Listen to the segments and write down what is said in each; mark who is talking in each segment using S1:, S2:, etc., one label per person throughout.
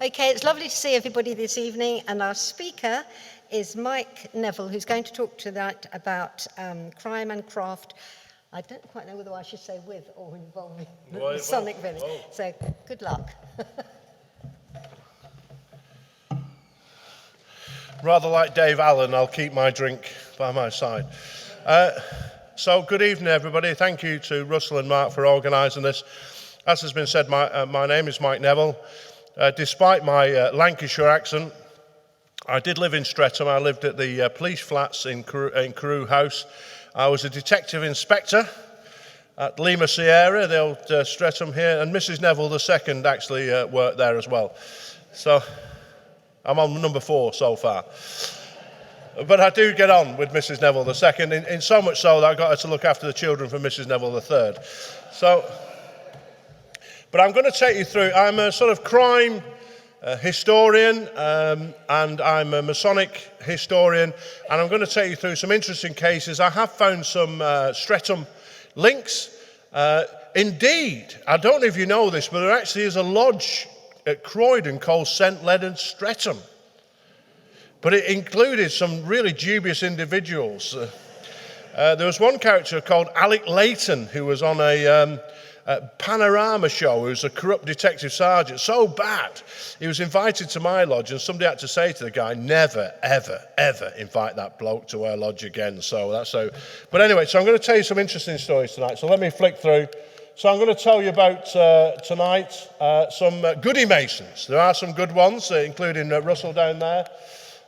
S1: Okay, it's lovely to see everybody this evening, and our speaker is Mike Neville, who's going to talk tonight about crime and craft. I don't quite know whether I should say with or involving the Masonic village. So, good luck.
S2: Rather like Dave Allen, I'll keep my drink by my side. So, good evening, everybody. Thank you to Russell and Mark for organising this. As has been said, my name is Mike Neville. Despite my Lancashire accent, I did live in Streatham. I lived at the police flats in Carew House. I was a detective inspector at Lima Sierra, the old Streatham here, and Mrs. Neville II actually worked there as well. So I'm on number 4 so far. But I do get on with Mrs. Neville II, in so much so that I got her to look after the children for Mrs. Neville III. But I'm going to take you through, I'm a sort of crime historian, and I'm a Masonic historian, and I'm going to take you through some interesting cases. I have found some Streatham links. Indeed, I don't know if you know this, but there actually is a lodge at Croydon called St Leonard's Streatham. But it included some really dubious individuals. There was one character called Alec Layton, who was on a Panorama show, who was a corrupt detective sergeant, so bad. He was invited to my lodge, and somebody had to say to the guy, never, ever, ever invite that bloke to our lodge again. So that's so. But anyway, so I'm going to tell you some interesting stories tonight. So let me flick through. So I'm going to tell you about tonight some goody Masons. There are some good ones, including Russell down there.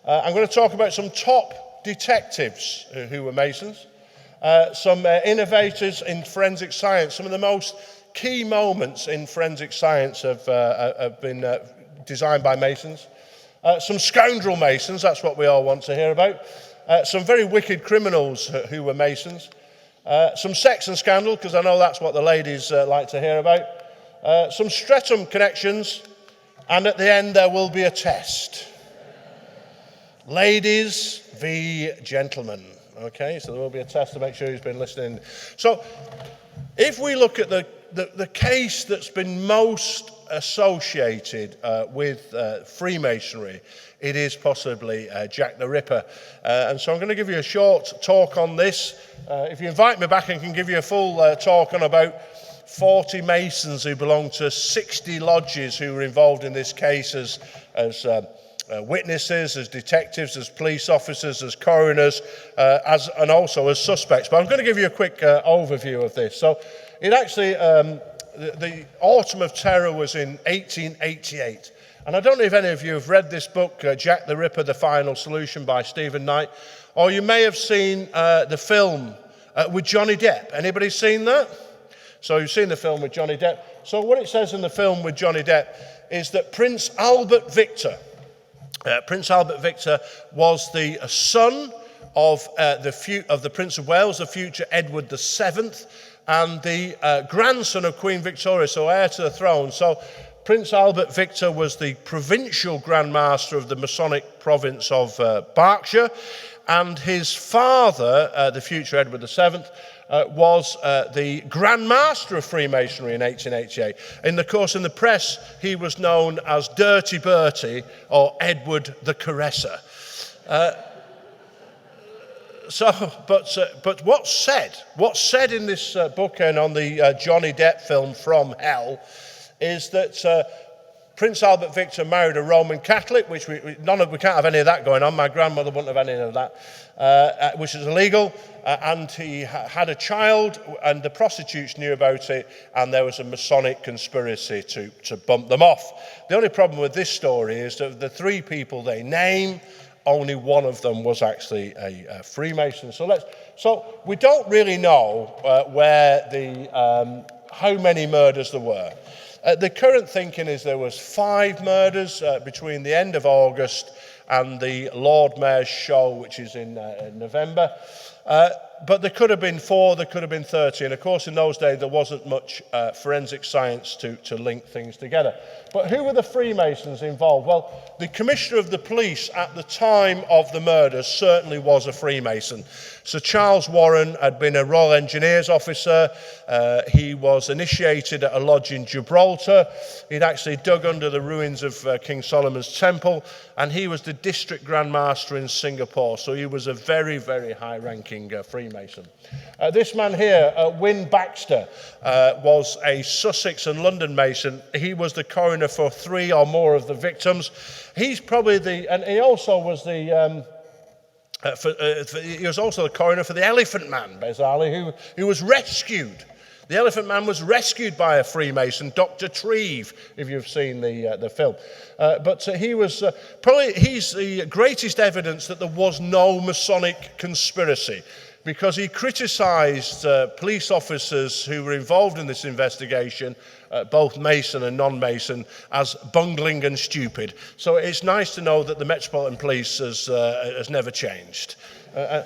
S2: I'm going to talk about some top detectives who were Masons. Some innovators in forensic science. Some of the most key moments in forensic science have been designed by Masons. Some scoundrel Masons, that's what we all want to hear about. Some very wicked criminals who were Masons. Some sex and scandal, because I know that's what the ladies like to hear about. Some Streatham connections, and at the end there will be a test. Ladies v. gentlemen. Okay, so there will be a test to make sure he's been listening. So, if we look at the case that's been most associated with Freemasonry, it is possibly Jack the Ripper. And so I'm going to give you a short talk on this. If you invite me back, I can give you a full talk on about 40 Masons who belong to 60 lodges who were involved in this case as witnesses, as detectives, as police officers, as coroners, and also as suspects. But I'm going to give you a quick overview of this. So it actually, the Autumn of Terror was in 1888. And I don't know if any of you have read this book, Jack the Ripper, The Final Solution by Stephen Knight, or you may have seen the film with Johnny Depp. Anybody seen that? So you've seen the film with Johnny Depp. So what it says in the film with Johnny Depp is that Prince Albert Victor was the son of the Prince of Wales, the future Edward VII, and the grandson of Queen Victoria, so heir to the throne. So Prince Albert Victor was the provincial Grand Master of the Masonic province of Berkshire, and his father, the future Edward VII, was the Grand Master of Freemasonry in 1888. In the press, he was known as Dirty Bertie or Edward the Caresser. But what's said in this book and on the Johnny Depp film From Hell is that Prince Albert Victor married a Roman Catholic, which we can't have any of that going on. My grandmother wouldn't have any of that, which is illegal. And he had a child, and the prostitutes knew about it, and there was a Masonic conspiracy to bump them off. The only problem with this story is that the 3 people they name, only one of them was actually a Freemason. So we don't really know how many murders there were. The current thinking is there was 5 murders between the end of August and the Lord Mayor's show, which is in November. But there could have been 4, there could have been 30. And of course, in those days, there wasn't much forensic science to link things together. But who were the Freemasons involved? Well, the Commissioner of the Police at the time of the murders certainly was a Freemason. Sir Charles Warren had been a Royal Engineers officer. He was initiated at a lodge in Gibraltar. He'd actually dug under the ruins of King Solomon's Temple, and he was the District Grand Master in Singapore. So he was a very, very high-ranking Freemason. This man here, Wynne Baxter, was a Sussex and London Mason. He was the coroner for 3 or more of the victims. He's probably and he also was the he was also the coroner for the Elephant Man, bizarrely, who was rescued. The Elephant Man was rescued by a Freemason, Dr. Treve, if you've seen the film. But he was he's the greatest evidence that there was no Masonic conspiracy, because he criticised police officers who were involved in this investigation, both Mason and non-Mason, as bungling and stupid. So it's nice to know that the Metropolitan Police has never changed. And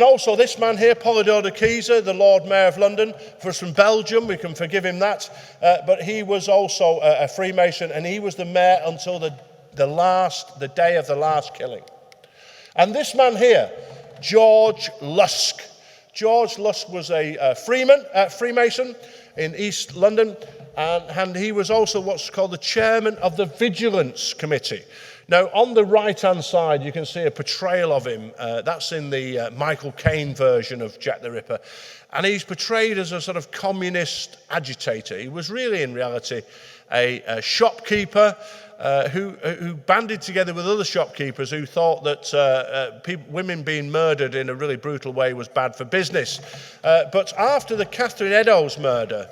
S2: also this man here, Polydore de Keyser, the Lord Mayor of London, was from Belgium. We can forgive him that. But he was also a Freemason, and he was the mayor until the day of the last killing. And this man here, George Lusk. George Lusk was a Freemason in East London, and he was also what's called the chairman of the Vigilance Committee. Now, on the right-hand side, you can see a portrayal of him. That's in the Michael Caine version of Jack the Ripper. And he's portrayed as a sort of communist agitator. He was really, in reality, a shopkeeper who banded together with other shopkeepers who thought that women being murdered in a really brutal way was bad for business. But after the Catherine Eddowes murder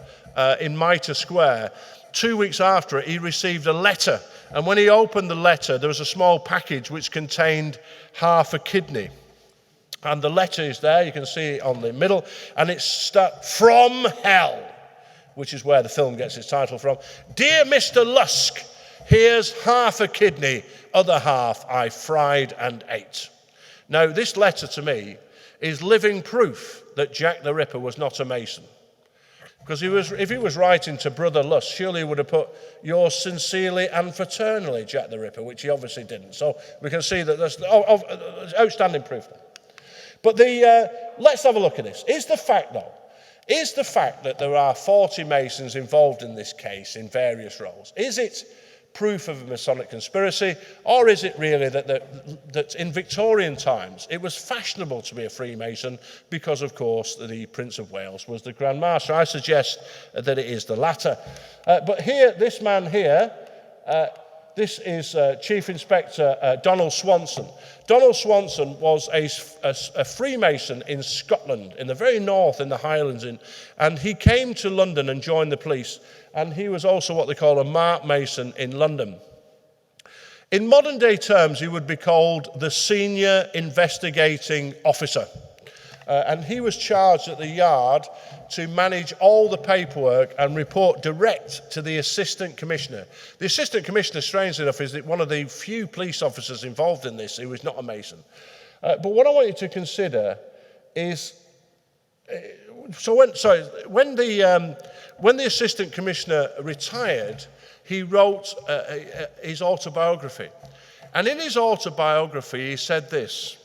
S2: in Mitre Square, 2 weeks after it, he received a letter. And when he opened the letter, there was a small package which contained half a kidney. And the letter is there, you can see it on the middle, and it's from hell, which is where the film gets its title from. Dear Mr. Lusk, here's half a kidney, other half I fried and ate. Now, this letter to me is living proof that Jack the Ripper was not a Mason. Because if he was writing to Brother Lusk, surely he would have put, yours sincerely and fraternally, Jack the Ripper, which he obviously didn't. So we can see that there's outstanding proof. But let's have a look at this. Is the fact that there are 40 Masons involved in this case in various roles, is it proof of a Masonic conspiracy, or is it really that in Victorian times it was fashionable to be a Freemason because, of course, the Prince of Wales was the Grand Master? I suggest that it is the latter. But here, this man here, this is Chief Inspector Donald Swanson. Donald Swanson was a Freemason in Scotland, in the very north, in the Highlands, and he came to London and joined the police. And he was also what they call a Mark Mason in London. In modern day terms, he would be called the Senior Investigating Officer. And he was charged at the yard to manage all the paperwork and report direct to the Assistant Commissioner. The Assistant Commissioner, strangely enough, is one of the few police officers involved in this who is not a Mason. But what I want you to consider is, when the Assistant Commissioner retired, he wrote his autobiography. And in his autobiography, he said this: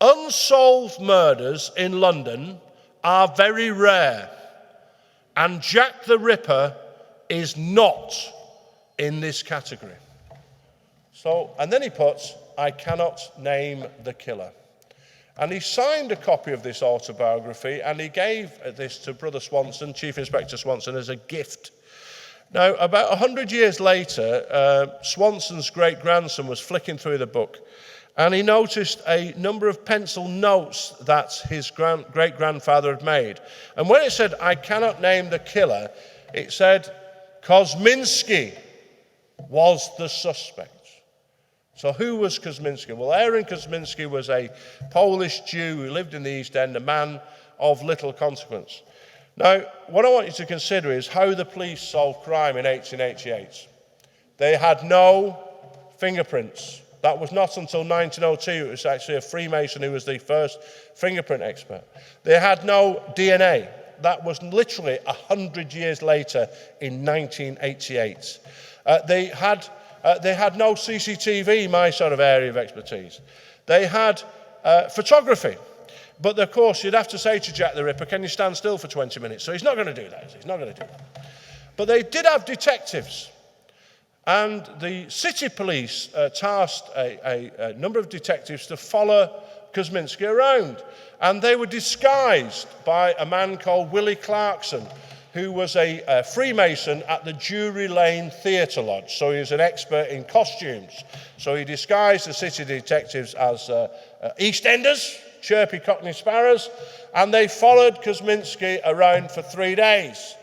S2: unsolved murders in London are very rare, and Jack the Ripper is not in this category. And then he puts, I cannot name the killer. And he signed a copy of this autobiography, and he gave this to Brother Swanson, Chief Inspector Swanson, as a gift. Now, about 100 years later, Swanson's great-grandson was flicking through the book, and he noticed a number of pencil notes that his great-grandfather had made. And when it said, I cannot name the killer, it said, Kosminski was the suspect. So who was Kosminski? Well, Aaron Kosminski was a Polish Jew who lived in the East End, a man of little consequence. Now, what I want you to consider is how the police solved crime in 1888. They had no fingerprints. That was not until 1902. It was actually a Freemason who was the first fingerprint expert. They had no DNA. That was literally 100 years later in 1988. They had no CCTV, my sort of area of expertise. They had photography. But of course, you'd have to say to Jack the Ripper, can you stand still for 20 minutes? So he's not going to do that. He's not going to do that. But they did have detectives. And the city police tasked a number of detectives to follow Kosminski around. And they were disguised by a man called Willie Clarkson, who was a Freemason at the Drury Lane Theatre Lodge. So he was an expert in costumes. So he disguised the city detectives as EastEnders, chirpy Cockney sparrows, and they followed Kosminski around for 3 days.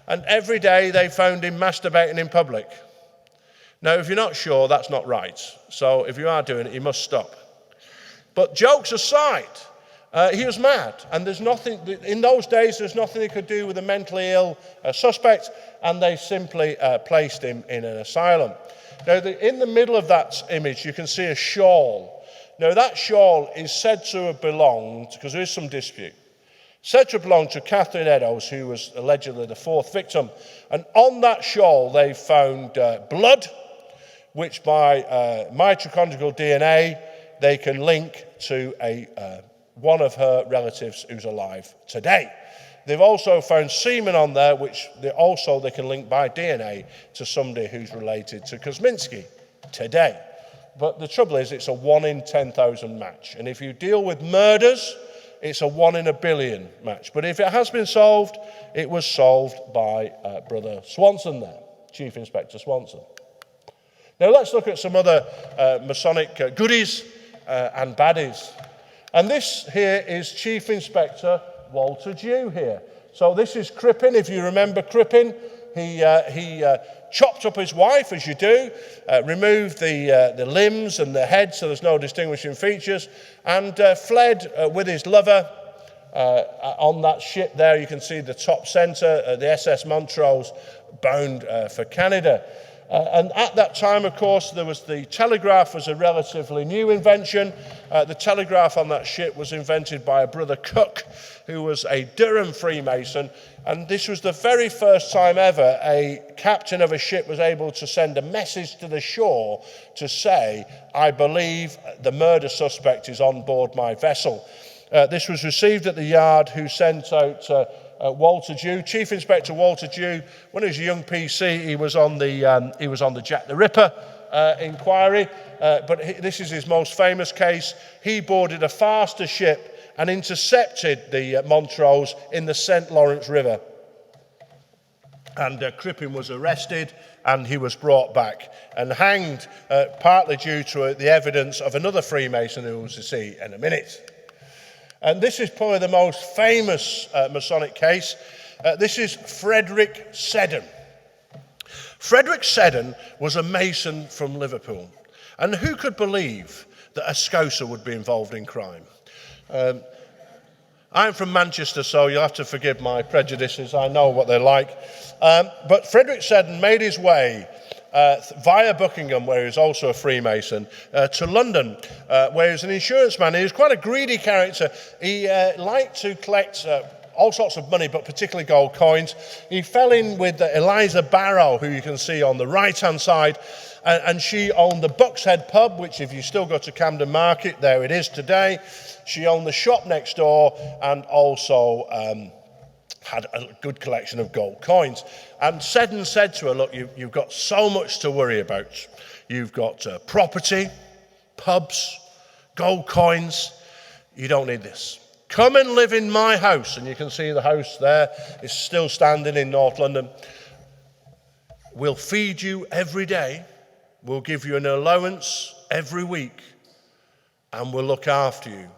S2: And every day they found him masturbating in public. Now, if you're not sure, that's not right. So if you are doing it, you must stop. But jokes aside, he was mad. And there's nothing, in those days, there's nothing they could do with a mentally ill suspect, and they simply placed him in an asylum. Now, in the middle of that image, you can see a shawl. Now, that shawl is said to have belonged, because there is some dispute, said to have belonged to Catherine Eddowes, who was allegedly the fourth victim. And on that shawl, they found blood, which by mitochondrial DNA, they can link to one of her relatives who's alive today. They've also found semen on there, which they can link by DNA to somebody who's related to Kosminski today. But the trouble is, it's a 1 in 10,000 match. And if you deal with murders, it's a 1 in a billion match. But if it has been solved, it was solved by Brother Swanson there, Chief Inspector Swanson. Now let's look at some other Masonic goodies and baddies. And this here is Chief Inspector Walter Dew here. So this is Crippen. If you remember Crippen, he chopped up his wife, as you do, removed the limbs and the head so there's no distinguishing features, and fled with his lover on that ship there. You can see the top centre, the SS Montrose, bound for Canada. And at that time, of course, the telegraph was a relatively new invention. The telegraph on that ship was invented by a brother Cook, who was a Durham Freemason. And this was the very first time ever a captain of a ship was able to send a message to the shore to say, I believe the murder suspect is on board my vessel. This was received at the yard, who sent out Walter Dew, Chief Inspector Walter Dew. When he was a young PC, he was on the Jack the Ripper inquiry. But this is his most famous case. He boarded a faster ship and intercepted the Montrose in the St. Lawrence River. And Crippen was arrested and he was brought back and hanged, partly due to the evidence of another Freemason who we'll see in a minute. And this is probably the most famous Masonic case. This is Frederick Seddon. Frederick Seddon was a Mason from Liverpool. And who could believe that a Scouser would be involved in crime? I'm from Manchester, so you'll have to forgive my prejudices. I know what they're like. But Frederick Seddon made his way via Buckingham, where he was also a Freemason, to London, where he was an insurance man. He was quite a greedy character. He liked to collect all sorts of money, but particularly gold coins. He fell in with Eliza Barrow, who you can see on the right-hand side, and she owned the Buck's Head pub, which if you still go to Camden Market, there it is today. She owned the shop next door and also had a good collection of gold coins. And Seddon said to her, look, you've got so much to worry about. You've got property, pubs, gold coins. You don't need this. Come and live in my house. And you can see the house there is still standing in North London. We'll feed you every day. We'll give you an allowance every week. And we'll look after you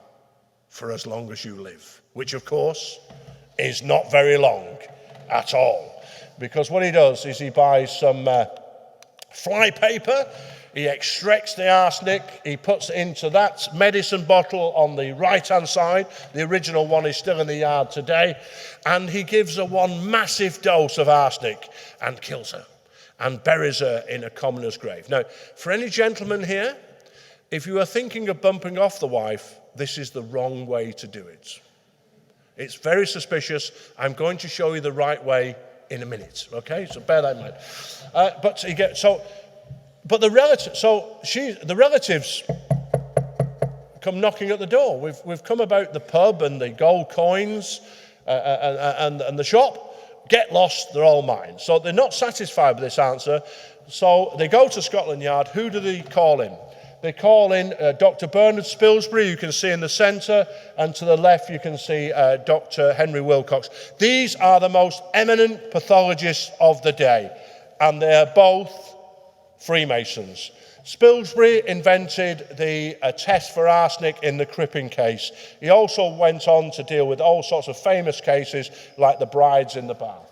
S2: for as long as you live. Which, of course, is not very long at all. Because what he does is he buys some fly paper, he extracts the arsenic, he puts it into that medicine bottle on the right-hand side. The original one is still in the yard today. And he gives her one massive dose of arsenic and kills her and buries her in a commoner's grave. Now, for any gentleman here, if you are thinking of bumping off the wife, this is the wrong way to do it. It's very suspicious. I'm going to show you the right way in a minute, okay? So bear that in mind. The relatives come knocking at the door. We've come about the pub and the gold coins and the shop. Get lost, they're all mine. So they're not satisfied with this answer. So they go to Scotland Yard. Who do they call in? They call in Dr. Bernard Spilsbury, you can see in the centre, and to the left you can see Dr. Henry Wilcox. These are the most eminent pathologists of the day, and they are both Freemasons. Spilsbury invented the test for arsenic in the Crippen case. He also went on to deal with all sorts of famous cases like the brides in the bath.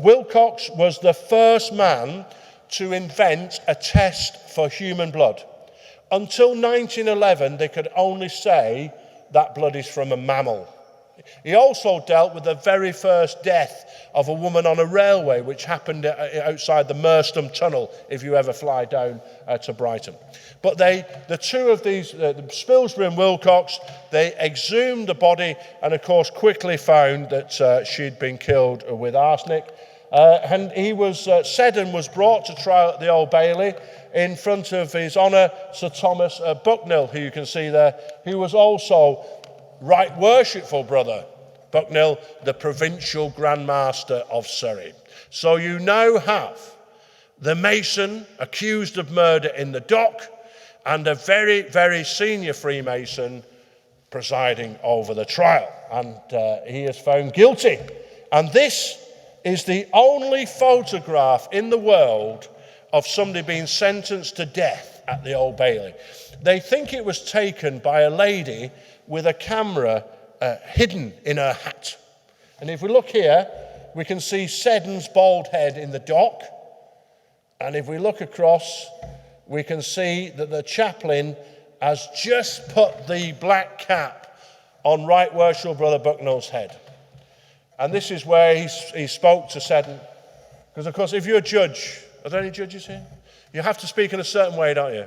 S2: Wilcox was the first man to invent a test for human blood. Until 1911, they could only say that blood is from a mammal. He also dealt with the very first death of a woman on a railway, which happened outside the Merstham Tunnel, if you ever fly down to Brighton. But the two of these, Spilsbury and Wilcox, they exhumed the body and, of course, quickly found that she'd been killed with arsenic. And Seddon was brought to trial at the Old Bailey in front of His Honour Sir Thomas Bucknell, who you can see there, who was also Right Worshipful Brother Bucknell, the Provincial Grand Master of Surrey. So you now have the Mason accused of murder in the dock and a very, very senior Freemason presiding over the trial. And he is found guilty. And this is the only photograph in the world of somebody being sentenced to death at the Old Bailey. They think it was taken by a lady with a camera hidden in her hat. And if we look here, we can see Seddon's bald head in the dock. And if we look across, we can see that the chaplain has just put the black cap on Right Worshipful Brother Bucknell's head. And this is where he spoke to Seddon. Because, of course, if you're a judge, are there any judges here? You have to speak in a certain way, don't you?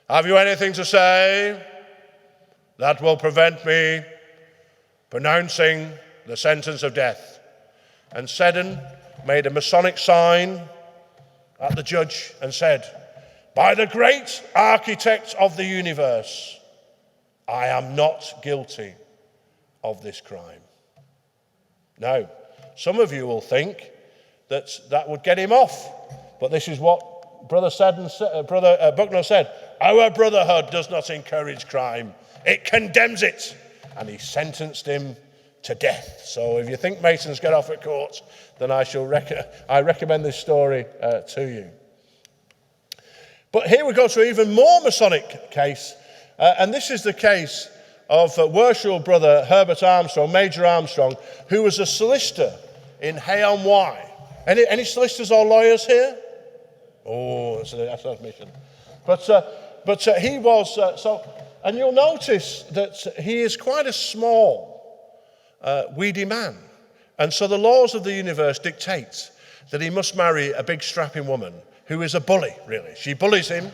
S2: Have you anything to say that will prevent me pronouncing the sentence of death? And Seddon made a Masonic sign at the judge and said, by the great architect of the universe, I am not guilty of this crime. Now, some of you will think that would get him off, but this is what Brother Bucknell said. Our brotherhood does not encourage crime. It condemns it. And he sentenced him to death. So if you think Masons get off at court, then I recommend this story to you. But here we go to an even more Masonic case. And this is the case of Worshipful Brother Herbert Armstrong, Major Armstrong, who was a solicitor in Hay-on-Wye. Any solicitors or lawyers here? Oh, that's an admission. But he was, and you'll notice that he is quite a small, weedy man. And so the laws of the universe dictate that he must marry a big strapping woman who is a bully, really. She bullies him,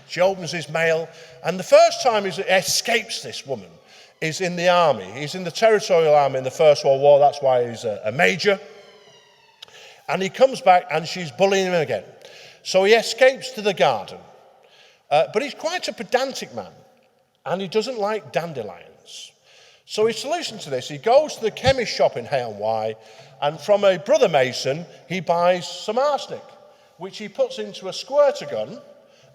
S2: she opens his mail, and the first time he escapes this woman is in the army. He's in the Territorial Army in the First World War, that's why he's a major. And he comes back and she's bullying him again. So he escapes to the garden. But he's quite a pedantic man, and he doesn't like dandelions. So his solution to this, he goes to the chemist shop in Hay-on-Wye, and from a brother Mason, he buys some arsenic, which he puts into a squirter gun,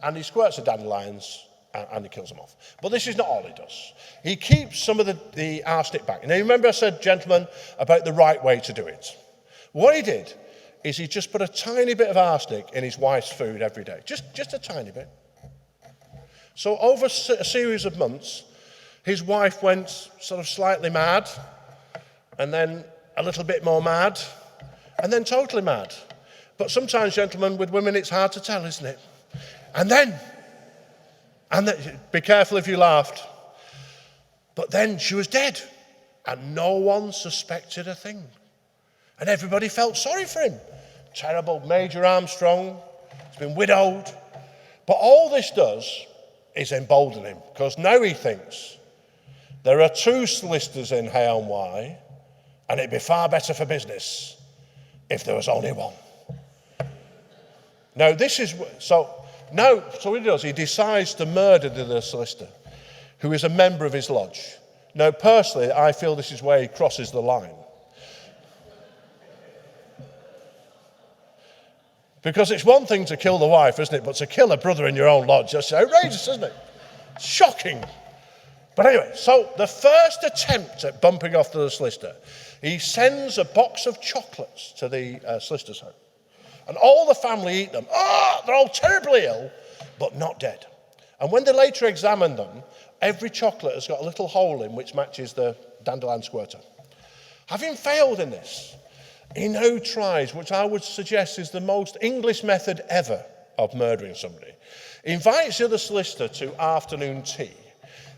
S2: and he squirts the dandelions, and he kills them off. But this is not all he does. He keeps some of the arsenic back. Now, remember I said, gentlemen, about the right way to do it. What he did is he just put a tiny bit of arsenic in his wife's food every day. Just a tiny bit. So over a series of months, his wife went sort of slightly mad, and then a little bit more mad, and then totally mad. But sometimes, gentlemen, with women, it's hard to tell, isn't it? And then, be careful if you laughed, but then she was dead, and no one suspected a thing. And everybody felt sorry for him. Terrible Major Armstrong, he's been widowed. But all this does is emboldening him, because now he thinks there are 2 solicitors in Hay-on-Wye, and it'd be far better for business if there was only one. Now, so what he does, he decides to murder the other solicitor, who is a member of his lodge. Now, personally, I feel this is where he crosses the line. Because it's one thing to kill the wife, isn't it? But to kill a brother in your own lodge, that's outrageous, isn't it? Shocking. But anyway, so the first attempt at bumping off the solicitor, he sends a box of chocolates to the solicitor's home. And all the family eat them. They're all terribly ill, but not dead. And when they later examine them, every chocolate has got a little hole in which matches the dandelion squirter. Having failed in this, he now tries, which I would suggest is the most English method ever of murdering somebody. He invites the other solicitor to afternoon tea,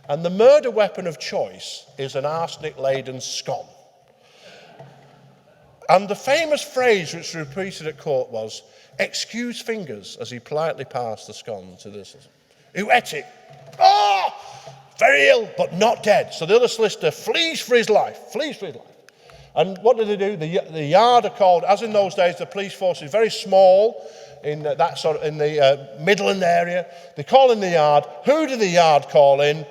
S2: and the murder weapon of choice is an arsenic-laden scone. And the famous phrase which was repeated at court was, "Excuse fingers," as he politely passed the scone to the solicitor. Who ate it? Very ill, but not dead. So the other solicitor flees for his life. And what do? The yard are called, as in those days, the police force is very small in in the Midland area. They call in the yard. Who do the yard call in?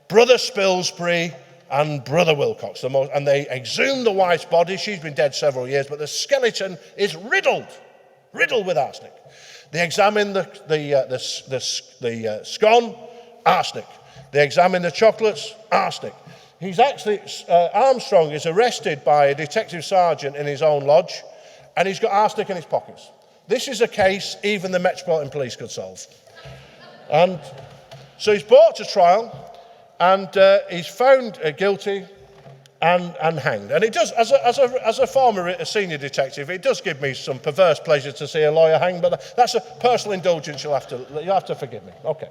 S2: Brother Spilsbury and Brother Wilcox. And they exhume the wife's body. She's been dead several years, but the skeleton is riddled with arsenic. They examine the scone, arsenic. They examine the chocolates, arsenic. He's actually, Armstrong is arrested by a detective sergeant in his own lodge, and he's got arsenic in his pockets. This is a case even the Metropolitan Police could solve. And so he's brought to trial, and he's found guilty and hanged. And it does, as a former senior detective, it does give me some perverse pleasure to see a lawyer hanged, but that's a personal indulgence. You'll have to forgive me. Okay.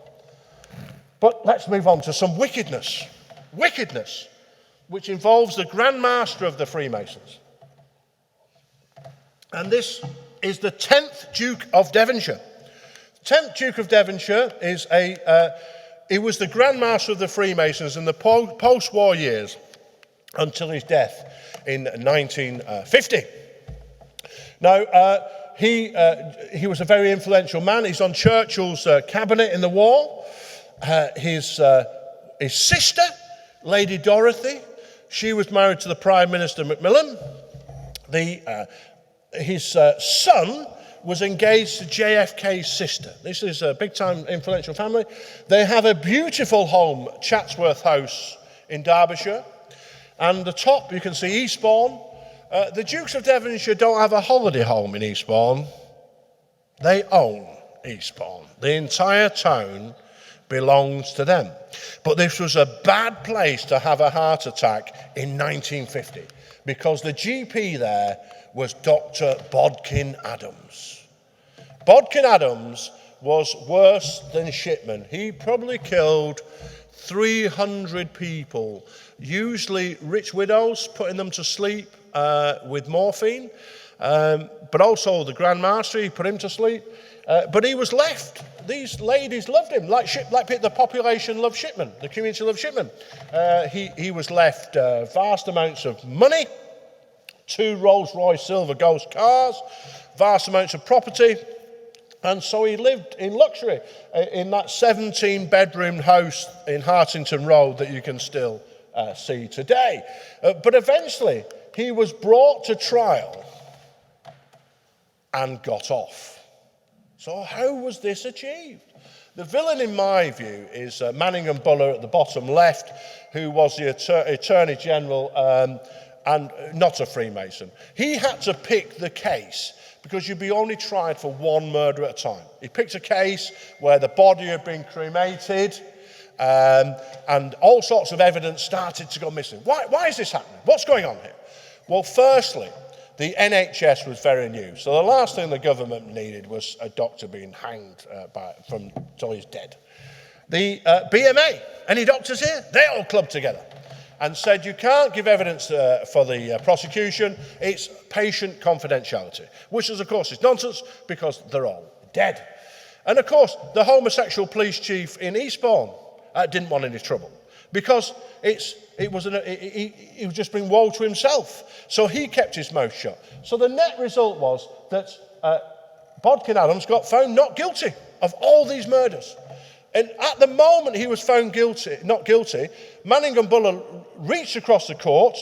S2: But let's move on to some wickedness, which involves the Grand Master of the Freemasons. And this is the 10th Duke of Devonshire. 10th Duke of Devonshire is he was the Grand Master of the Freemasons in the post-war years until his death in 1950. Now, he was a very influential man. He's on Churchill's cabinet in the war. His sister, Lady Dorothy, she was married to the Prime Minister Macmillan. His son was engaged to JFK's sister. This is a big-time influential family. They have a beautiful home, Chatsworth House in Derbyshire. And the top, you can see Eastbourne. The Dukes of Devonshire don't have a holiday home in Eastbourne. They own Eastbourne. The entire town belongs to them. But this was a bad place to have a heart attack in 1950 because the GP there was Dr. Bodkin Adams. Bodkin Adams was worse than Shipman. He probably killed 300 people, usually rich widows, putting them to sleep with morphine, but also the Grand Master, he put him to sleep. But he was left. These ladies loved him, like the population loved Shipman, the community loved Shipman. He was left vast amounts of money, 2 Rolls-Royce Silver Ghost cars, vast amounts of property, and so he lived in luxury in that 17-bedroom house in Hartington Road that you can still see today. But eventually, he was brought to trial and got off. So how was this achieved? The villain, in my view, is Manningham Buller at the bottom left, who was the Attorney General and not a Freemason. He had to pick the case because you'd be only tried for one murder at a time. He picked a case where the body had been cremated and all sorts of evidence started to go missing. Why is this happening? What's going on here? Well, firstly, the NHS was very new. So the last thing the government needed was a doctor being hanged until he's dead. The BMA, any doctors here? They all clubbed together and said you can't give evidence for the prosecution. It's patient confidentiality, which is, of course, is nonsense because they're all dead. And of course, the homosexual police chief in Eastbourne didn't want any trouble because he would just bring woe to himself. So he kept his mouth shut. So the net result was that Bodkin Adams got found not guilty of all these murders. And at the moment he was found not guilty, Manningham Buller reached across the court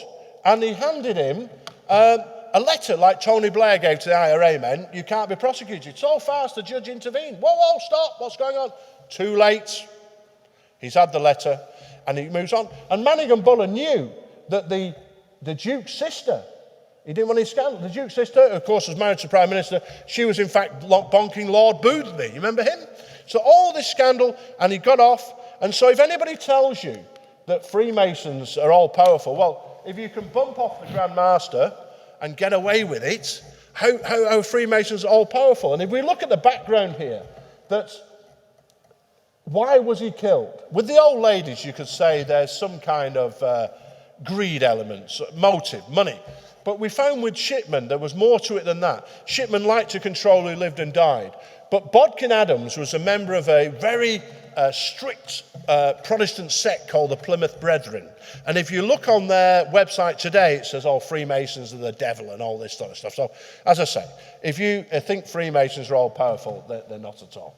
S2: and he handed him a letter like Tony Blair gave to the IRA men. You can't be prosecuted. So fast the judge intervened. Whoa, stop, what's going on? Too late. He's had the letter and he moves on. And Manningham Buller knew that the Duke's sister, he didn't want any scandal. The Duke's sister, of course, was married to the Prime Minister. She was in fact bonking Lord Boothby. You remember him? So all this scandal, and he got off. And so if anybody tells you that Freemasons are all powerful, well, if you can bump off the Grand Master and get away with it, how Freemasons are all powerful. And if we look at the background here, why was he killed? With the old ladies, you could say there's some kind of greed elements, motive, money. But we found with Shipman, there was more to it than that. Shipman liked to control who lived and died. But Bodkin Adams was a member of a very strict Protestant sect called the Plymouth Brethren. And if you look on their website today, it says, Freemasons are the devil and all this sort of stuff. So, as I say, if you think Freemasons are all powerful, they're not at all.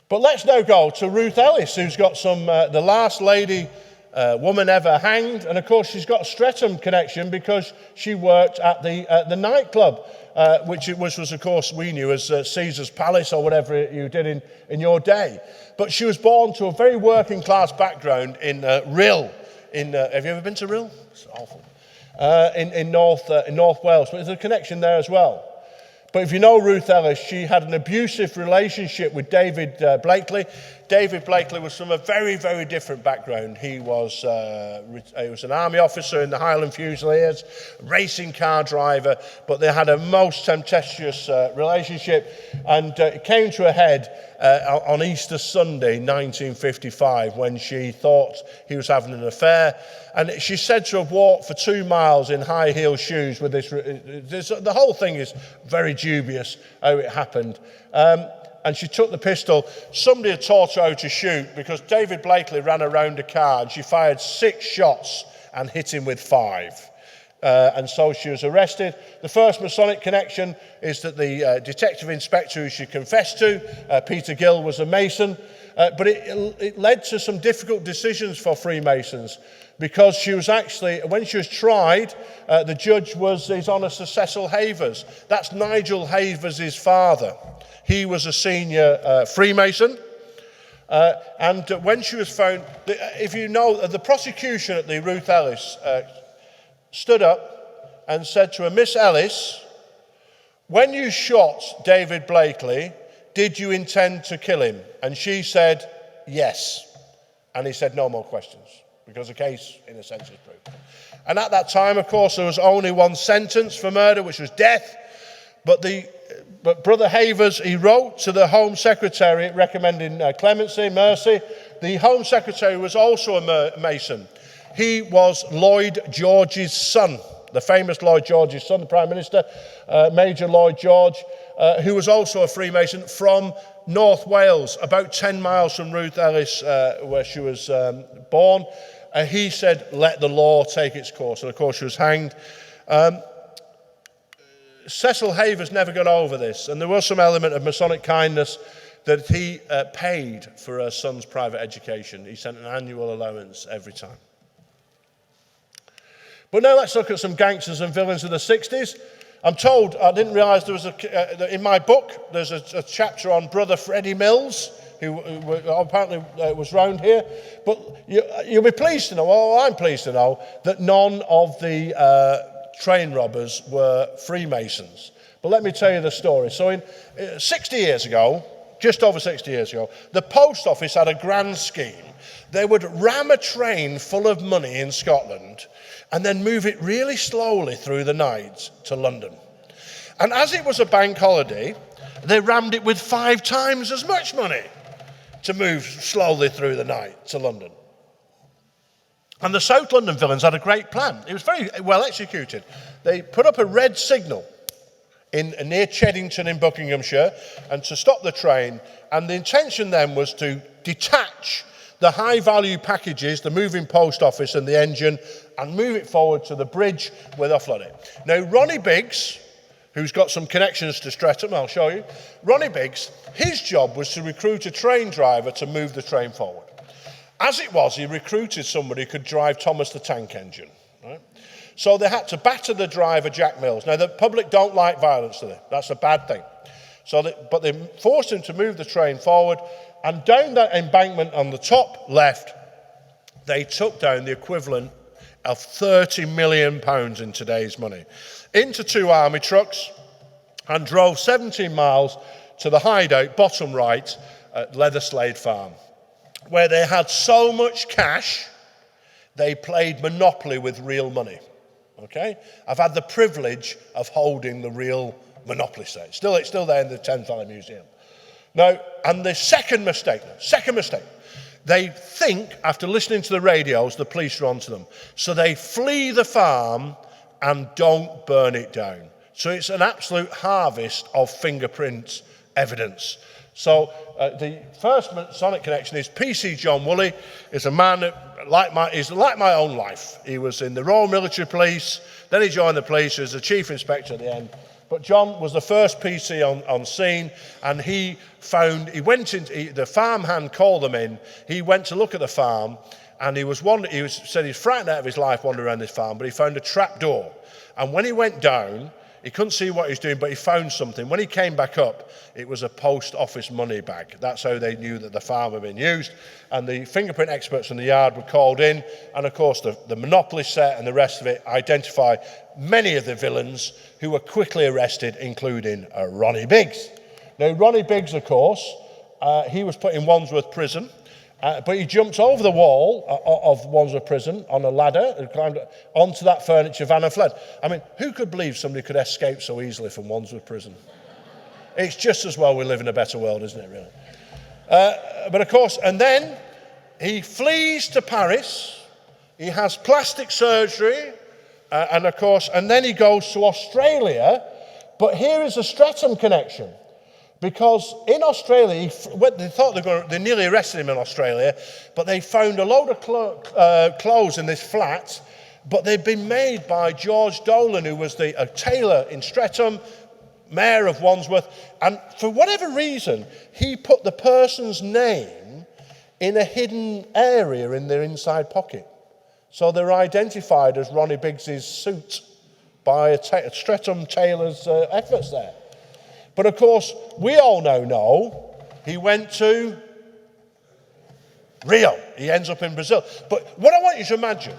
S2: But let's now go to Ruth Ellis, who's got the last lady woman ever hanged. And of course, she's got a Streatham connection because she worked at the nightclub, which was, of course, we knew as Caesar's Palace or whatever you did in your day. But she was born to a very working class background in Rhyl. Have you ever been to Rhyl? It's awful. In North Wales. But there's a connection there as well. But if you know Ruth Ellis, she had an abusive relationship with David Blakely. David Blakely was from a very, very different background. He was an army officer in the Highland Fusiliers, racing car driver, but they had a most tempestuous relationship. And it came to a head on Easter Sunday, 1955, when she thought he was having an affair. And she's said to have walked for 2 miles in high-heel shoes with this. The whole thing is very dubious how it happened. And she took the pistol. Somebody had taught her how to shoot because David Blakely ran around a car and she fired 6 shots and hit him with 5. And so she was arrested. The first Masonic connection is that the detective inspector who she confessed to, Peter Gill, was a Mason. But it led to some difficult decisions for Freemasons because she was actually, when she was tried, the judge was His Honour Sir Cecil Havers. That's Nigel Havers' father. He was a senior Freemason. And when she was found, if you know, the prosecution at the Ruth Ellis stood up and said to her, Miss Ellis, when you shot David Blakely, did you intend to kill him? And she said, yes. And he said, no more questions, because the case, in a sense, is proved. And at that time, of course, there was only one sentence for murder, which was death. But Brother Havers, he wrote to the Home Secretary recommending clemency, mercy. The Home Secretary was also a Mason. He was Lloyd George's son, the famous Lloyd George's son, the Prime Minister, Major Lloyd George, who was also a Freemason from North Wales, about 10 miles from Ruth Ellis, where she was born. He said, let the law take its course. And of course, she was hanged. Cecil Havers never got over this, and there was some element of Masonic kindness that he paid for her son's private education. He sent an annual allowance every time. But now let's look at some gangsters and villains of the 60s. I'm told, I didn't realise there was in my book, there's a chapter on Brother Freddie Mills, who apparently was round here. But you'll be pleased to know, or I'm pleased to know, that none of the train robbers were Freemasons. But let me tell you the story. So 60 years ago, just over 60 years ago, the post office had a grand scheme. They would ram a train full of money in Scotland and then move it really slowly through the night to London. And as it was a bank holiday, they rammed it with 5 times as much money to move slowly through the night to London. And the South London villains had a great plan. It was very well executed. They put up a red signal near Cheddington in Buckinghamshire, and to stop the train. And the intention then was to detach the high-value packages, the moving post office and the engine, and move it forward to the bridge where they offload it. Now, Ronnie Biggs, who's got some connections to Streatham, I'll show you. Ronnie Biggs, his job was to recruit a train driver to move the train forward. As it was, he recruited somebody who could drive Thomas the Tank Engine. Right? So they had to batter the driver, Jack Mills. Now, the public don't like violence, do they? That's a bad thing. But they forced him to move the train forward, and down that embankment on the top left, they took down the equivalent of £30 million in today's money into 2 army trucks and drove 17 miles to the hideout, bottom right, at Leatherslade Farm, where they had so much cash, they played Monopoly with real money. Okay? I've had the privilege of holding the real Monopoly set. It's still there in the Thames Valley Museum. Now, and the second mistake, they think, after listening to the radios, the police are onto them. So they flee the farm and don't burn it down. So it's an absolute harvest of fingerprint evidence. So the first Masonic connection is PC John Woolley. Is a man that, is like my own life. He was in the Royal Military Police, then he joined the police as a chief inspector at the end. But John was the first PC on scene, and the farmhand called them in. He went to look at the farm, and he said he was frightened out of his life wandering around this farm, but he found a trap door. And when he went down, he couldn't see what he was doing, but he found something. When he came back up, it was a post office money bag. That's how they knew that the farm had been used. And the fingerprint experts in the yard were called in. And of course, the Monopoly set and the rest of it identify many of the villains who were quickly arrested, including Ronnie Biggs. Now, Ronnie Biggs, of course, he was put in Wandsworth Prison. But he jumped over the wall of Wandsworth Prison on a ladder and climbed onto that furniture van and fled. I mean, who could believe somebody could escape so easily from Wandsworth Prison? It's just as well we live in a better world, isn't it, really? But of course, and then he flees to Paris. He has plastic surgery. And then he goes to Australia. But here is a Streatham connection. Because in Australia, they thought they nearly arrested him in Australia, but they found a load of clothes in this flat, but they'd been made by George Dolan, who was a tailor in Streatham, mayor of Wandsworth, and for whatever reason, he put the person's name in a hidden area in their inside pocket. So they're identified as Ronnie Biggs's suit by a Streatham tailor's efforts there. But of course, we all now know he went to Rio. He ends up in Brazil. But what I want you to imagine,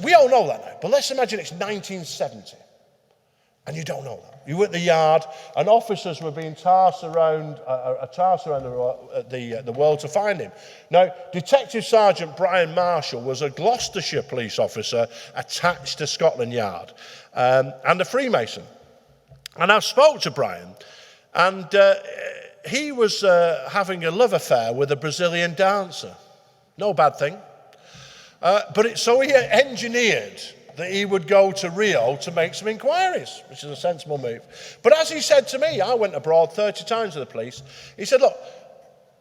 S2: we all know that now, but let's imagine it's 1970 and you don't know that. You were at the yard and officers were being tasked around the world to find him. Now, Detective Sergeant Brian Marshall was a Gloucestershire police officer attached to Scotland Yard and a Freemason. And I spoke to Brian, and he was having a love affair with a Brazilian dancer. No bad thing. So he engineered that he would go to Rio to make some inquiries, which is a sensible move. But as he said to me, I went abroad 30 times with the police. He said, look,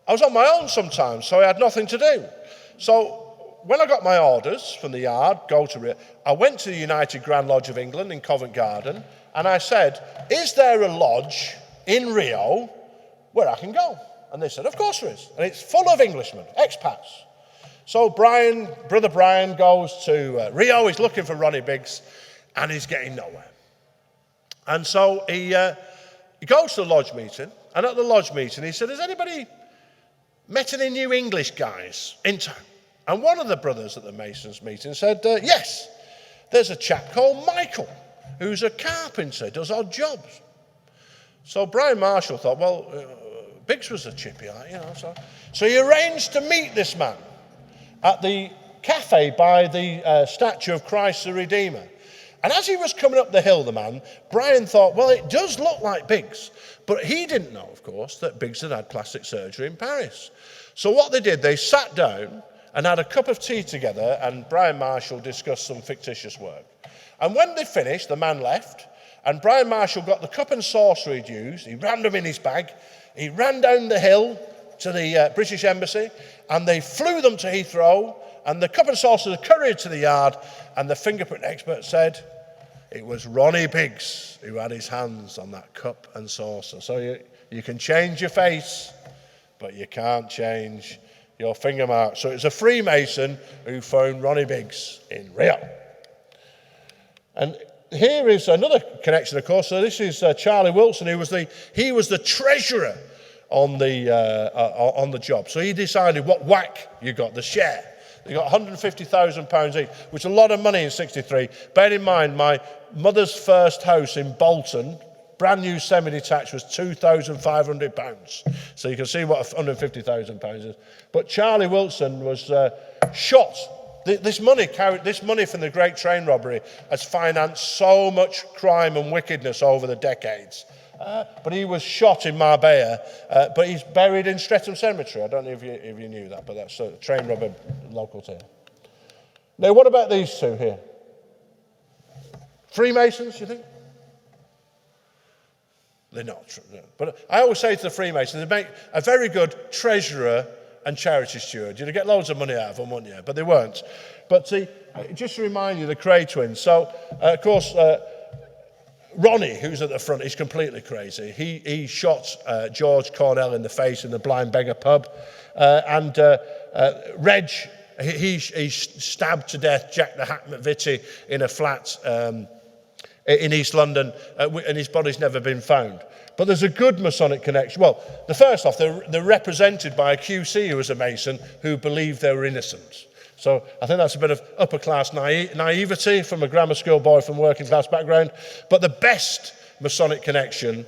S2: I was on my own sometimes, so I had nothing to do. So when I got my orders from the yard, go to Rio, I went to the United Grand Lodge of England in Covent Garden, and I said, is there a lodge in Rio where I can go? And they said, of course there is. And it's full of Englishmen, expats. So Brother Brian goes to Rio. He's looking for Ronnie Biggs, and he's getting nowhere. And so he goes to the lodge meeting, and at the lodge meeting, he said, has anybody met any new English guys in town? And one of the brothers at the Masons meeting said, yes, there's a chap called Michael, who's a carpenter, does odd jobs. So Brian Marshall thought, well, Biggs was a chippy, So he arranged to meet this man at the cafe by the statue of Christ the Redeemer. And as he was coming up the hill, the man, Brian thought, well, it does look like Biggs. But he didn't know, of course, that Biggs had plastic surgery in Paris. So what they did, they sat down and had a cup of tea together, and Brian Marshall discussed some fictitious work. And when they finished, the man left, And Brian Marshall got the cup and saucer he'd used, he ran them in his bag, he ran down the hill to the British Embassy, and they flew them to Heathrow, and the cup and saucer was couriered to the yard, and the fingerprint expert said it was Ronnie Biggs who had his hands on that cup and saucer. So you can change your face, but you can't change your finger mark. So it's a Freemason who found Ronnie Biggs in Rio. And here is another connection, of course. So this is Charlie Wilson, who was the treasurer on the job. So he decided what whack you got, the share. You got £150,000 each, which is a lot of money in '63. Bear in mind, my mother's first house in Bolton, brand new semi-detached, was £2,500. So you can see what £150,000 is. But Charlie Wilson was shot. This money from the Great Train Robbery has financed so much crime and wickedness over the decades. But he was shot in Marbella, but he's buried in Streatham Cemetery. I don't know if you knew that, but that's a train robber local to here. Now, what about these two here? Freemasons, you think? They're not. But I always say to the Freemasons, they make a very good treasurer and charity steward. You'd get loads of money out of them, wouldn't you? But they weren't. But see, just to remind you, the Cray twins. So, of course, Ronnie, who's at the front, is completely crazy. He shot George Cornell in the face in the Blind Beggar pub. And Reg, he stabbed to death Jack the Hack McVitie in a flat in East London, and his body's never been found. But there's a good Masonic connection. Well, first off, they're represented by a QC who was a Mason who believed they were innocent. So I think that's a bit of upper-class naivety from a grammar school boy from working-class background. But the best Masonic connection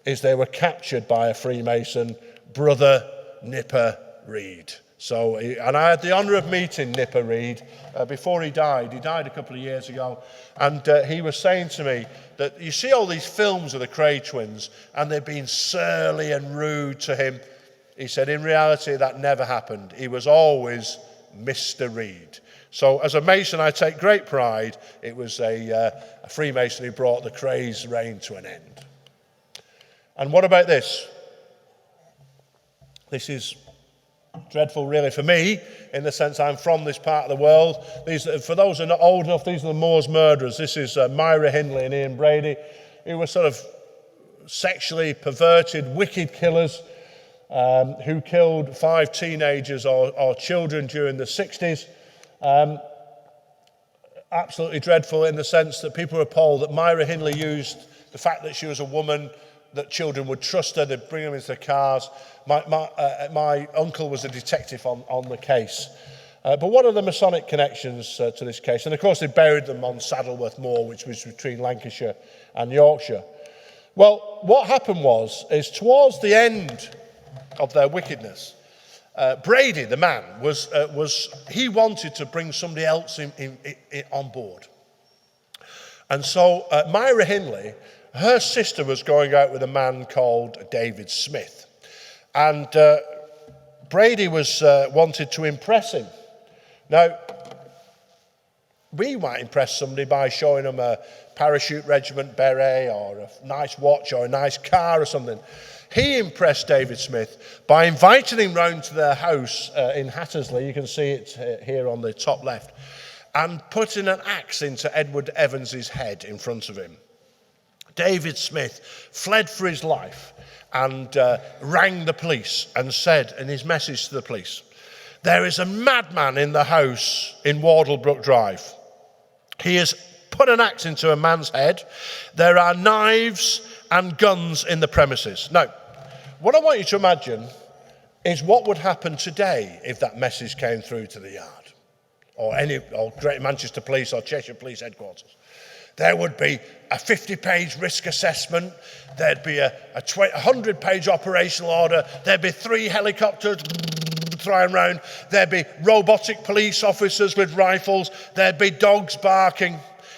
S2: is they were captured by a Freemason, Brother Nipper Reed. So, and I had the honour of meeting Nipper Reed before he died. He died a couple of years ago. And he was saying to me that you see all these films of the Cray twins and they've been surly and rude to him. He said, in reality, that never happened. He was always Mr. Reed. So as a Mason, I take great pride. It was a Freemason who brought the Cray's reign to an end. And what about this? This is dreadful, really, for me, in the sense I'm from this part of the world. For those who are not old enough, these are the Moors murderers. This is Myra Hindley and Ian Brady, who were sort of sexually perverted, wicked killers who killed 5 teenagers or children during the 60s. Absolutely dreadful in the sense that people were appalled that Myra Hindley used the fact that she was a woman, that children would trust her, they'd bring them into their cars. My uncle was a detective on the case. But what are the Masonic connections to this case? And of course they buried them on Saddleworth Moor, which was between Lancashire and Yorkshire. Well, what happened is towards the end of their wickedness, Brady, the man, he wanted to bring somebody else on board. And so Myra Hindley, her sister was going out with a man called David Smith. And Brady wanted to impress him. Now, we might impress somebody by showing them a parachute regiment beret or a nice watch or a nice car or something. He impressed David Smith by inviting him round to their house in Hattersley. You can see it here on the top left. And putting an axe into Edward Evans's head in front of him. David Smith fled for his life and rang the police and said in his message to the police, there is a madman in the house in Wardlebrook Drive. He has put an axe into a man's head. There are knives and guns in the premises. Now, what I want you to imagine is what would happen today if that message came through to the yard or Great Manchester Police or Cheshire Police Headquarters. There would be a 50-page risk assessment. There'd be a 100-page operational order. There'd be 3 helicopters flying around. There'd be robotic police officers with rifles. There'd be dogs barking.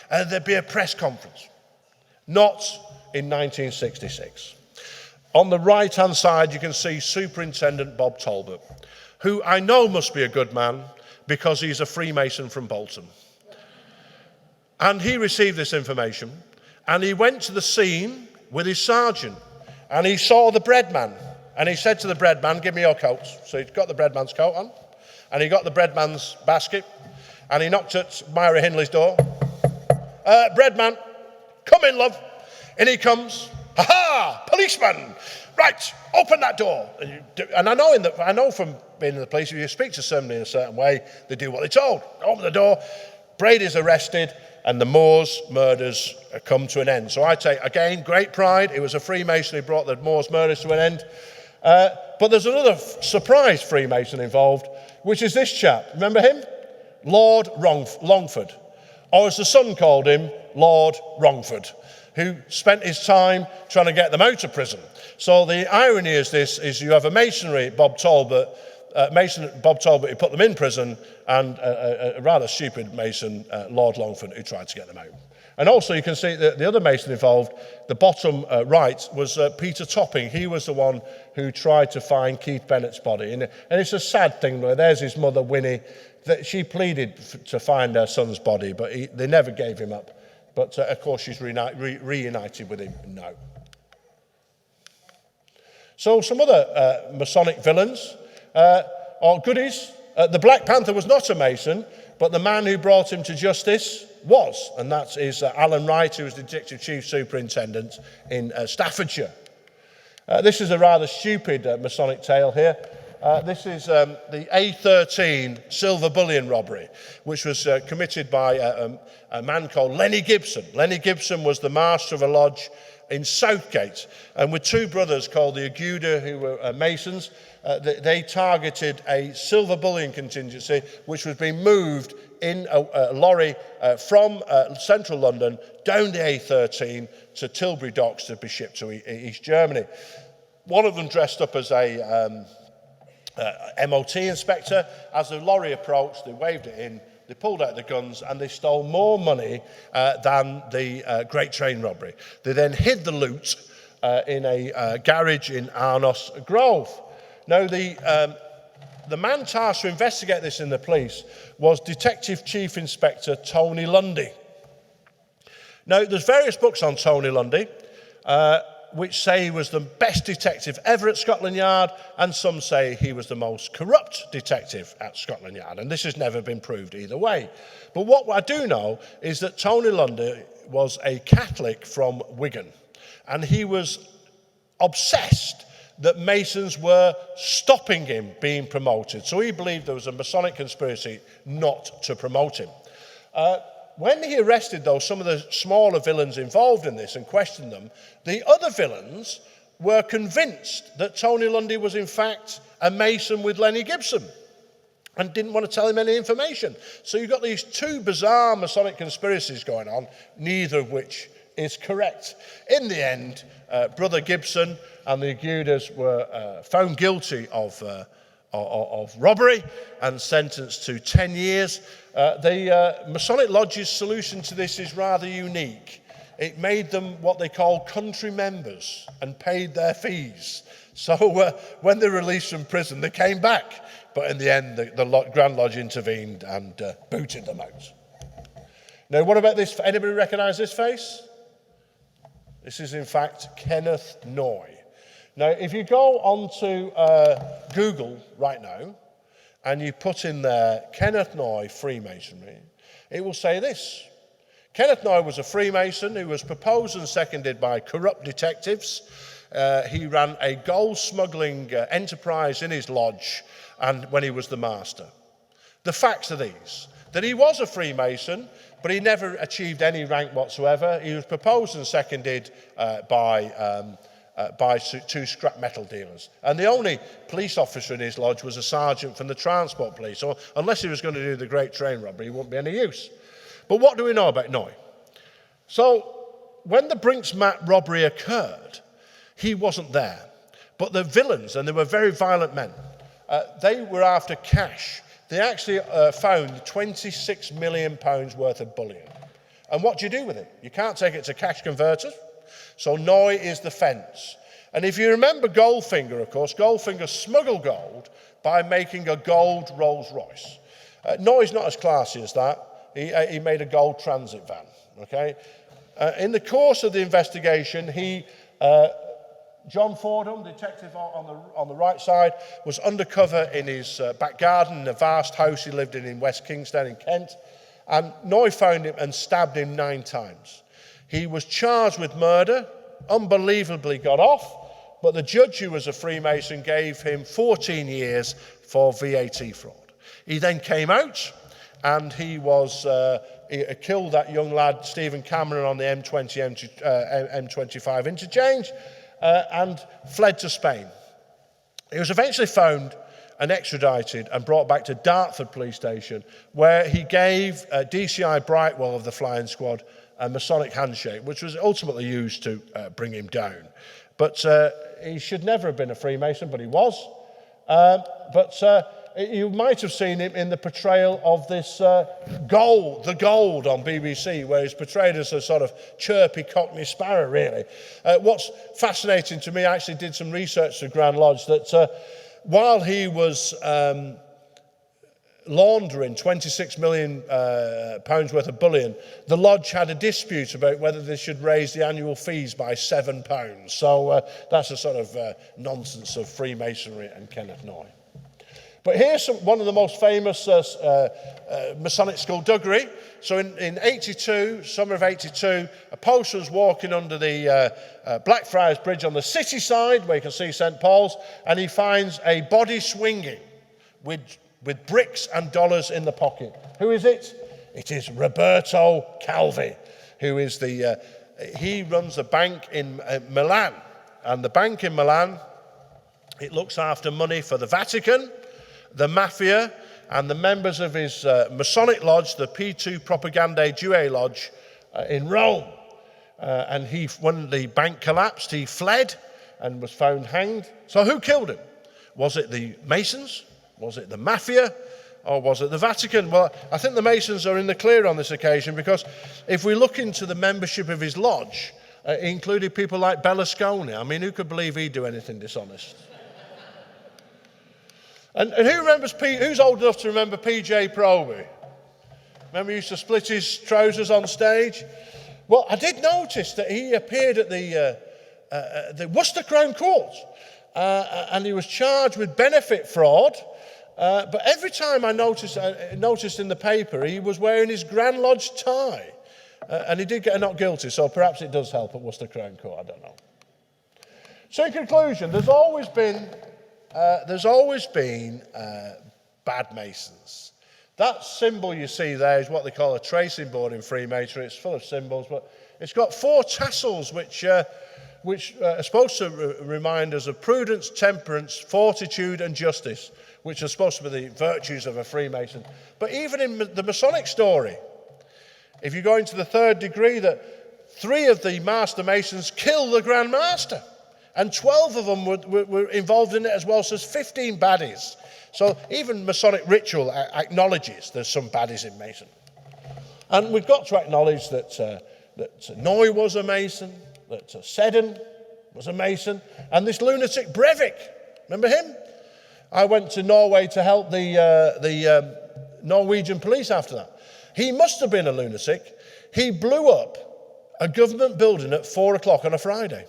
S2: And there'd be a press conference. Not in 1966. On the right-hand side, you can see Superintendent Bob Talbot, who I know must be a good man because he's a Freemason from Bolton. And he received this information, And he went to the scene with his sergeant, and he saw the bread man. And he said to the bread man, "Give me your coats." So he'd got the bread man's coat on, and he got the bread man's basket, and he knocked at Myra Hindley's door. "Bread man, come in, love." In he comes. "Ha-ha, policeman! Right, open that door." And I know from being in the police, if you speak to somebody in a certain way, they do what they're told. Open the door. Brady's arrested, and the Moors murders come to an end. So I take, again, great pride. It was a Freemason who brought the Moors murders to an end. But there's another surprise Freemason involved, which is this chap. Remember him? Lord Longford. Or as the son called him, Lord Wrongford, who spent his time trying to get them out of prison. So the irony is this, is you have a masonry, Bob Talbot, who put them in prison, and a rather stupid Mason, Lord Longford, who tried to get them out. And also you can see that the other Mason involved, the bottom right, was Peter Topping. He was the one who tried to find Keith Bennett's body. And it's a sad thing, where there's his mother, Winnie, that she pleaded to find her son's body, but they never gave him up. But of course she's reunited with him now. So some other Masonic villains, or goodies. The Black Panther was not a Mason, but the man who brought him to justice was, and that is Alan Wright, who was Detective Chief Superintendent in Staffordshire. This is a rather stupid Masonic tale here. This is the A13 silver bullion robbery, which was committed by a man called Lenny Gibson. Lenny Gibson was the master of a lodge in Southgate, and with two brothers called the Aguda, who were Masons, they targeted a silver bullion contingency which was being moved in a lorry from central London down the A13 to Tilbury Docks to be shipped to East Germany. One of them dressed up as a MOT inspector. As the lorry approached, they waved it in, they pulled out the guns, and they stole more money than the Great Train robbery. They then hid the loot in a garage in Arnos Grove. Now, the man tasked to investigate this in the police was Detective Chief Inspector Tony Lundy. Now, there's various books on Tony Lundy, which say he was the best detective ever at Scotland Yard, and some say he was the most corrupt detective at Scotland Yard, and this has never been proved either way. But what I do know is that Tony Lundy was a Catholic from Wigan, and he was obsessed that Masons were stopping him being promoted. So he believed there was a Masonic conspiracy not to promote him. When he arrested, though, some of the smaller villains involved in this and questioned them, the other villains were convinced that Tony Lundy was, in fact, a Mason with Lenny Gibson and didn't want to tell him any information. So you've got these two bizarre Masonic conspiracies going on, neither of which is correct. In the end, Brother Gibson and the Agudas were found guilty of robbery and sentenced to 10 years. The Masonic Lodge's solution to this is rather unique. It made them what they call country members and paid their fees. So when they were released from prison, they came back. But in the end, the Grand Lodge intervened and booted them out. Now, what about this? Anybody recognise this face? This is, in fact, Kenneth Noy. Now, if you go onto Google right now and you put in there Kenneth Noy Freemasonry, it will say this. Kenneth Noy was a Freemason who was proposed and seconded by corrupt detectives. He ran a gold smuggling enterprise in his lodge and when he was the master. The facts are these, that he was a Freemason, but he never achieved any rank whatsoever. He was proposed and seconded by two scrap metal dealers. And the only police officer in his lodge was a sergeant from the transport police. So unless he was going to do the Great Train robbery, he wouldn't be any use. But what do we know about Noy? So when the Brinks Mat robbery occurred, he wasn't there. But the villains, and they were very violent men, they were after cash. They actually found £26 million worth of bullion. And what do you do with it? You can't take it to cash converters. So Noy is the fence. And if you remember Goldfinger, of course, Goldfinger smuggled gold by making a gold Rolls Royce. Noy's not as classy as that. He made a gold transit van, okay? In the course of the investigation, John Fordham, detective on the right side, was undercover in his back garden in a vast house he lived in West Kingston in Kent. And Noy found him and stabbed him 9 times. He was charged with murder, unbelievably got off, but the judge, who was a Freemason, gave him 14 years for VAT fraud. He then came out and he killed that young lad, Stephen Cameron, on the M25 interchange. And fled to Spain. He was eventually found and extradited and brought back to Dartford police station, where he gave DCI Brightwell of the flying squad a Masonic handshake, which was ultimately used to bring him down. But he should never have been a Freemason, but he was. You might have seen him in the portrayal of this The Gold on BBC, where he's portrayed as a sort of chirpy Cockney sparrow, really. What's fascinating to me, I actually did some research to Grand Lodge, that while he was laundering £26 million worth of bullion, the Lodge had a dispute about whether they should raise the annual fees by £7. So that's a sort of nonsense of Freemasonry and Kenneth Noy. But here's one of the most famous Masonic skullduggery. So in 82, summer of 82, a poster was walking under the Blackfriars Bridge on the city side, where you can see St. Paul's, and he finds a body swinging with bricks and dollars in the pocket. Who is it? It is Roberto Calvi, who is he runs the bank in Milan. And the bank in Milan, it looks after money for the Vatican, the mafia, and the members of his Masonic lodge, the P2 Propagandae Due Lodge in Rome. And when the bank collapsed, he fled and was found hanged. So who killed him? Was it the Masons? Was it the mafia? Or was it the Vatican? Well, I think the Masons are in the clear on this occasion, because if we look into the membership of his lodge, it included people like Berlusconi. I mean, who could believe he'd do anything dishonest? And who's old enough to remember PJ Proby? Remember he used to split his trousers on stage? Well, I did notice that he appeared at the Worcester Crown Court, and he was charged with benefit fraud. But every time I noticed in the paper, he was wearing his Grand Lodge tie. And he did get a not guilty, so perhaps it does help at Worcester Crown Court, I don't know. So in conclusion, there's always been bad Masons. That symbol you see there is what they call a tracing board in Freemasonry. It's full of symbols, but it's got 4 tassels which are supposed to remind us of prudence, temperance, fortitude, and justice, which are supposed to be the virtues of a Freemason. But even in the Masonic story, if you go into the 3rd degree, that 3 of the Master Masons killed the Grand Master. And 12 of them were involved in it as well, so there's 15 baddies. So even Masonic ritual acknowledges there's some baddies in Mason. And we've got to acknowledge that Noy was a Mason, that Seddon was a Mason, and this lunatic Breivik, remember him? I went to Norway to help the Norwegian police after that. He must have been a lunatic. He blew up a government building at 4 o'clock on a Friday.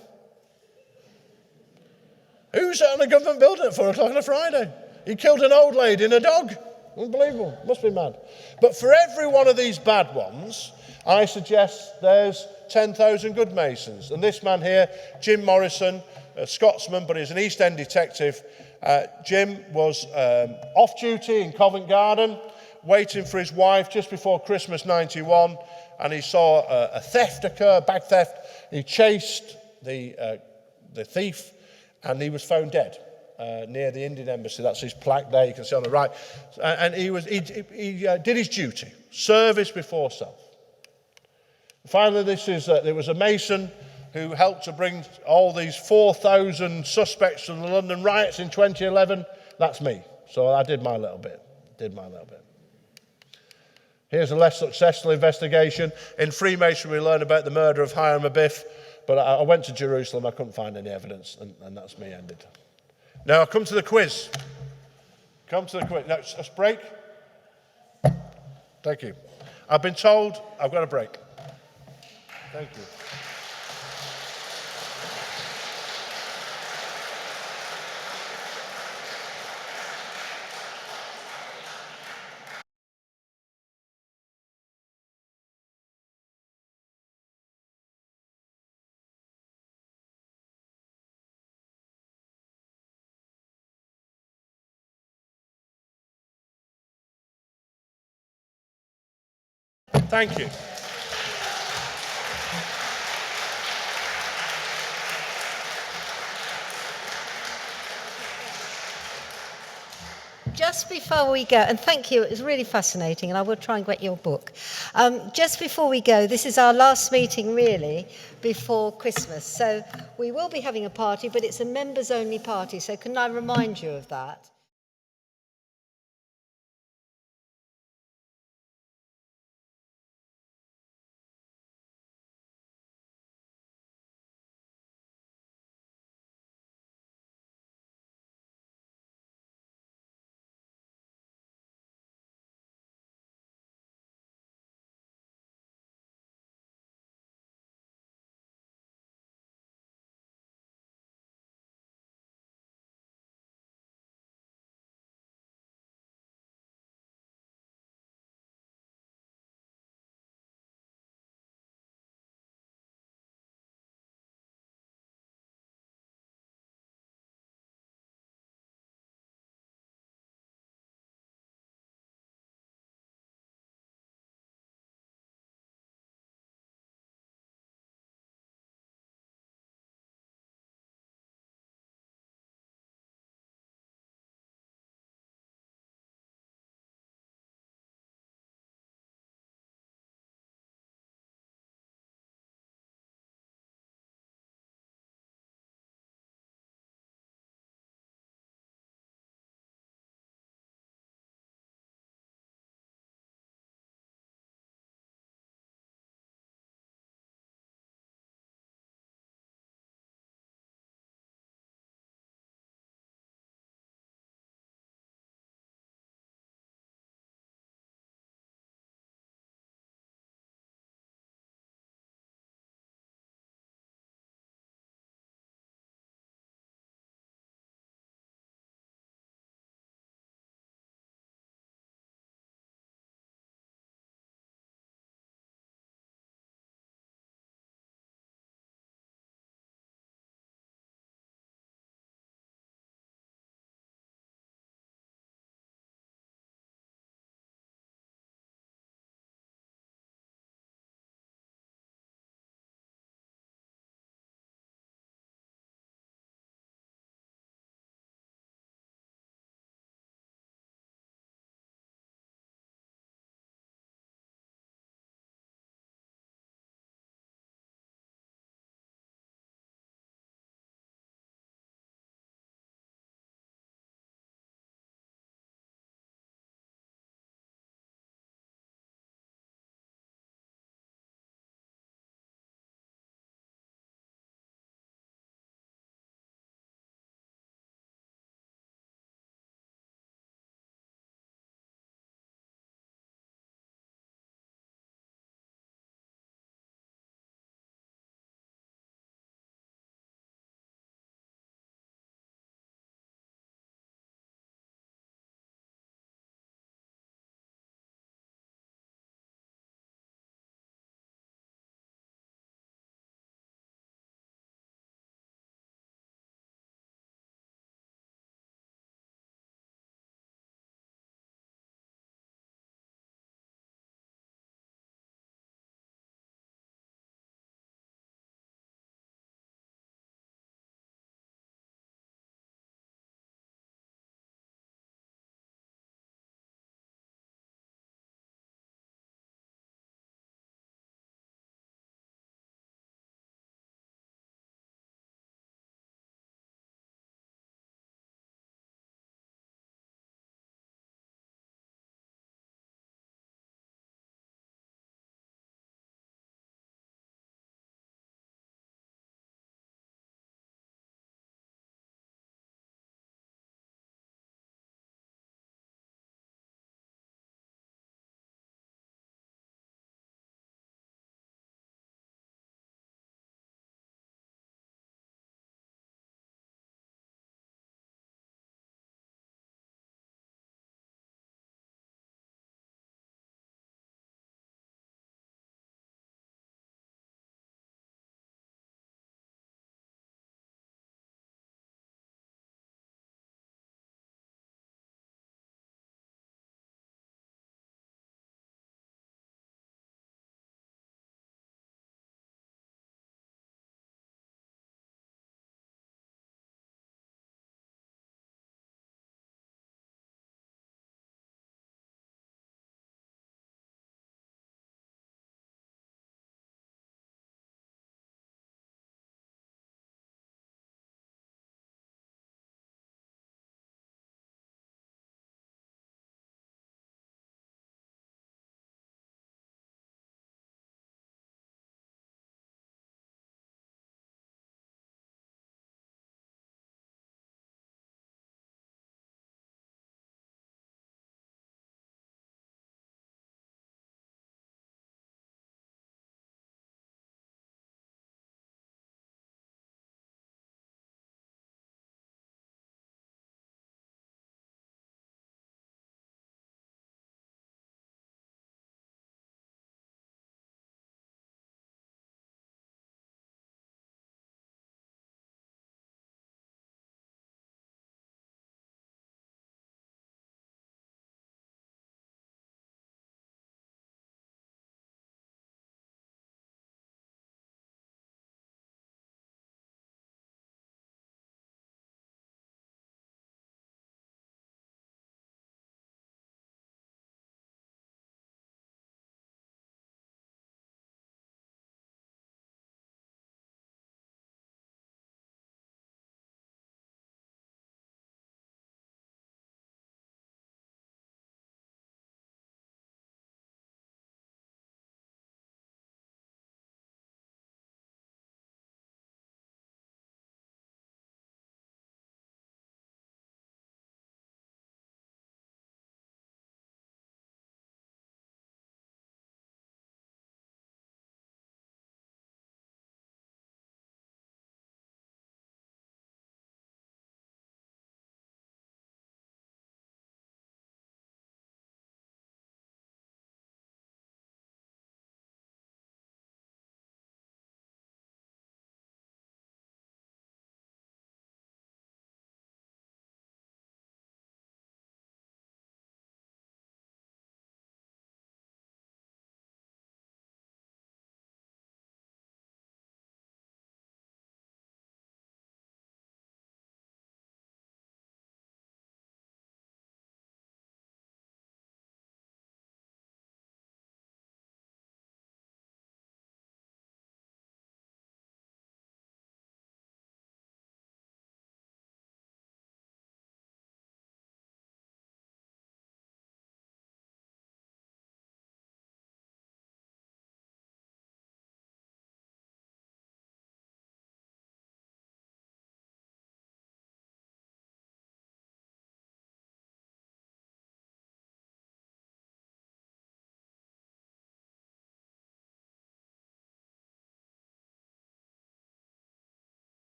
S2: Who's on a government building at 4 o'clock on a Friday? He killed an old lady and a dog. Unbelievable. Must be mad. But for every one of these bad ones, I suggest there's 10,000 good Masons. And this man here, Jim Morrison, a Scotsman, but he's an East End detective. Jim was off duty in Covent Garden, waiting for his wife just before Christmas 91, and he saw a theft occur, bag theft. He chased the thief, and he was found dead near the Indian Embassy. That's his plaque there, you can see on the right. And he did his duty, service before self. Finally, there was a Mason who helped to bring all these 4,000 suspects from the London riots in 2011. That's me. So I did my little bit. Here's a less successful investigation. In Freemasonry, we learn about the murder of Hiram Abiff. But I went to Jerusalem, I couldn't find any evidence, and that's me ended. Now, I'll come to the quiz. Now, let's break. Thank you. I've been told I've got a break. Thank you. Thank you.
S1: Just before we go, and thank you, it was really fascinating, and I will try and get your book. Just before we go, this is our last meeting really before Christmas. So we will be having a party, but it's a members only party. So can I remind you of that?